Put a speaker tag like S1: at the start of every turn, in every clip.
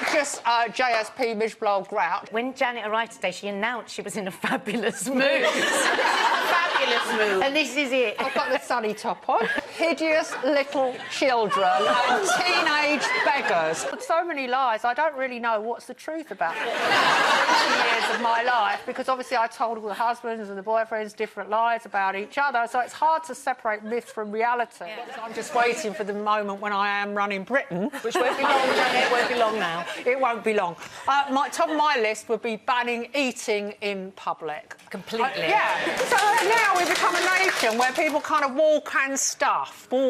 S1: not just JSP Midgeblow Grout.
S2: When Janet arrived today, she announced she was in a fabulous mood. Fabulous mood. And this is it.
S1: I've got the sunny top on. Hideous little children and teenage beggars. So many lies, I don't really know what's the truth about it. 20 years of my life, because obviously I told all the husbands and the boyfriends different lies about each other, so it's hard to separate myth from reality. Yeah. I'm just waiting for the moment when I am running Britain.
S2: Which won't be long, Janet. It won't be long now.
S1: It won't be long. Top of my list would be banning eating in public.
S2: Completely.
S1: Yeah. So now we've become a nation where people kind of walk and stuff, and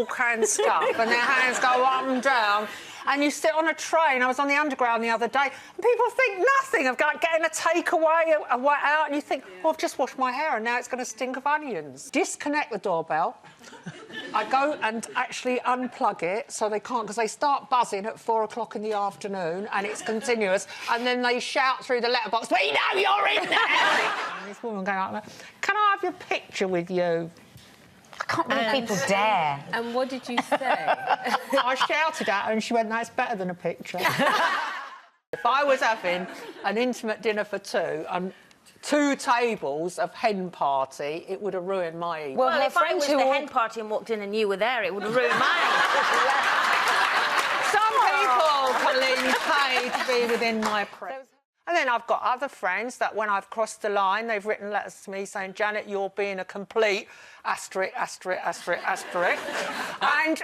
S1: their hands go up and down. And you sit on a train. I was on the Underground the other day, and people think nothing of getting a takeaway out, and you think, well, I've just washed my hair, and now it's going to stink of onions. Disconnect the doorbell. I go and actually unplug it so they can't, because they start buzzing at 4 o'clock in the afternoon, and it's continuous, and then they shout through the letterbox, "We know you're in there!" And this woman going like that, "Can I have your picture with you?"
S2: I can't believe people dare.
S3: And what did you say?
S1: I shouted at her and she went, "That's better than a picture." If I was having an intimate dinner for two and 2 tables of hen party, it would have ruined my evening.
S4: Well, if I was the hen party and walked in and you were there, it would have ruined mine.
S1: Some people, Colleen, pay to be within my presence. And then I've got other friends that when I've crossed the line, they've written letters to me saying, "Janet, you're being a complete asterisk. And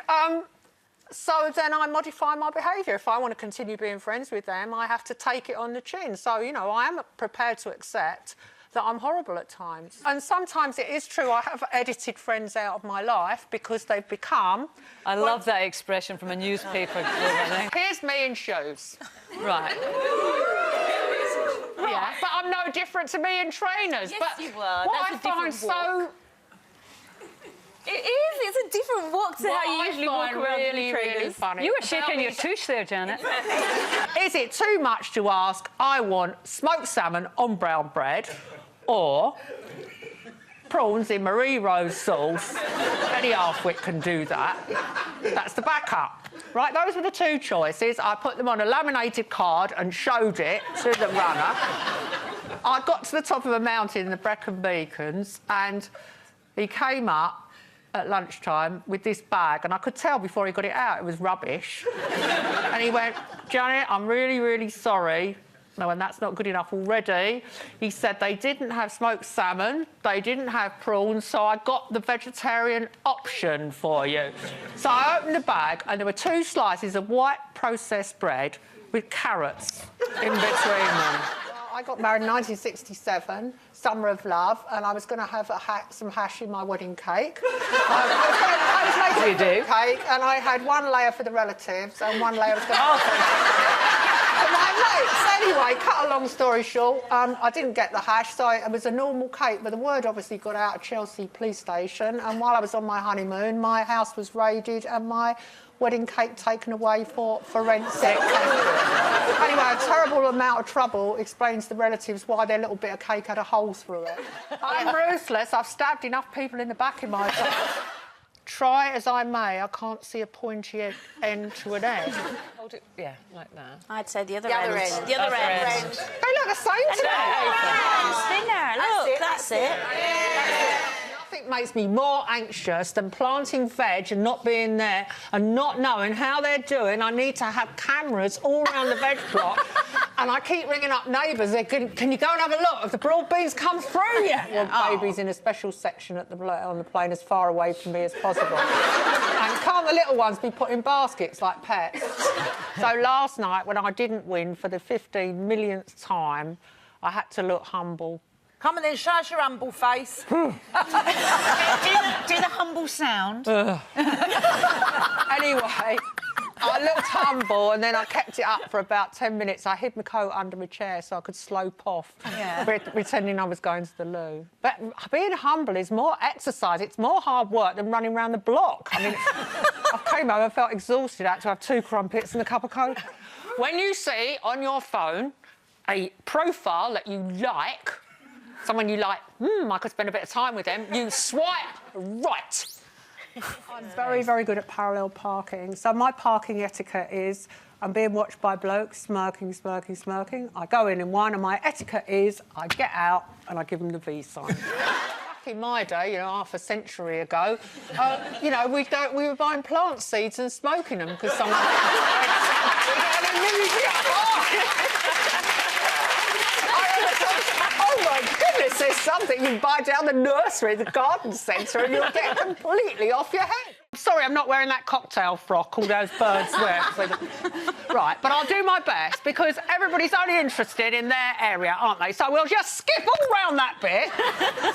S1: so then I modify my behaviour. If I want to continue being friends with them, I have to take it on the chin. So, you know, I am prepared to accept that I'm horrible at times. And sometimes it is true, I have edited friends out of my life because they've become...
S3: I love that expression from a newspaper.
S1: Here's me in shoes.
S3: Right.
S1: Yeah, but I'm no different to me in trainers.
S4: Yes,
S1: but
S4: you were.
S1: What
S4: That's
S1: I
S4: a
S1: find
S4: different walk.
S1: so...
S4: It is. It's a different walk to how you usually walk around
S1: really,
S4: in the trainers.
S1: really funny.
S3: You were shaking your tush there, Janet.
S1: Is it too much to ask, I want smoked salmon on brown bread or prawns in Marie Rose sauce? Any half-wit can do that. That's the backup. Right, those were the 2 choices. I put them on a laminated card and showed it to the runner. I got to the top of a mountain in the Brecon Beacons and he came up at lunchtime with this bag, and I could tell before he got it out it was rubbish. And he went, "Janet, I'm really, really sorry. No, and that's not good enough already." He said they didn't have smoked salmon, they didn't have prawns, so I got the vegetarian option for you. So I opened the bag and there were 2 slices of white processed bread with carrots in between them. I got married in 1967, summer of love, and I was going to have some hash in my wedding cake. I was making a cake, and I had 1 layer for the relatives and 1 layer was going to for my mates. Anyway, cut a long story short, I didn't get the hash, so it was a normal cake, but the word obviously got out of Chelsea police station, and while I was on my honeymoon, my house was raided and my wedding cake taken away for forensic. Anyway, a terrible amount of trouble explains to the relatives why their little bit of cake had a hole through it. I'm ruthless. I've stabbed enough people in the back in my time. Try as I may, I can't see a pointy end to an end.
S3: Hold it, yeah, like that.
S4: I'd say the other end. The other end.
S1: They look the same to me.
S4: Look, that's it.
S1: Nothing makes me more anxious than planting veg and not being there and not knowing how they're doing. I need to have cameras all around the veg plot. And I keep ringing up neighbours. Can you go and have a look? Have the broad beans come through yet? Well, babies in a special section on the plane as far away from me as possible. And can't the little ones be put in baskets like pets? So last night, when I didn't win for the 15 millionth time, I had to look humble.
S4: Come on then, show us your humble face.
S2: Do the humble sound.
S1: Anyway, I looked humble and then I kept it up for about 10 minutes. I hid my coat under my chair so I could slope off, pretending I was going to the loo. But being humble is more exercise. It's more hard work than running around the block. I mean, I came home and felt exhausted. I had to have 2 crumpets and a cup of coke. When you see on your phone a profile that you like, someone you like, I could spend a bit of time with them, you swipe right.
S5: I'm very, very good at parallel parking. So my parking etiquette is I'm being watched by blokes, smirking, smirking, smirking. I go in one, and my etiquette is I get out and I give them the V sign. Back in my day, you know, half a century ago, you know, we were buying plant seeds and smoking them because someone... Oh my goodness, there's something you buy down the nursery, the garden centre, and you'll get completely off your head. Sorry, I'm not wearing that cocktail frock all those birds wear. Right, but I'll do my best because everybody's only interested in their area, aren't they? So we'll just skip all round that bit,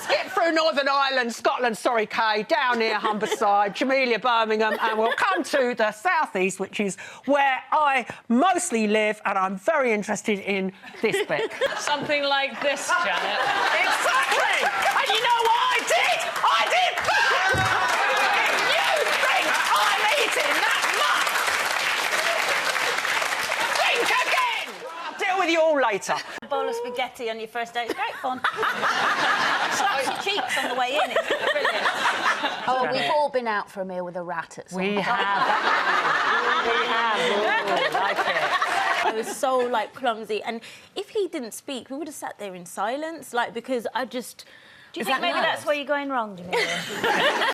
S5: skip through Northern Ireland, Scotland, sorry, Kay, down near Humberside, Jamelia, Birmingham, and we'll come to the southeast, which is where I mostly live, and I'm very interested in this bit.
S3: Something like this, Janet.
S5: Exactly! And you know what I did? I did that! You think I'm eating that much? Think again! I'll deal with you all later.
S6: A bowl of spaghetti on your first date is great fun. Slaps your cheeks on the way in. It's brilliant.
S2: Oh, we've all been out for a meal with a rat at some point.
S3: We have. Ooh, like it.
S6: I was so, like, clumsy. And if he didn't speak, we would have sat there in silence, like, because I just... Do you think maybe that's where you're going wrong, Jamila?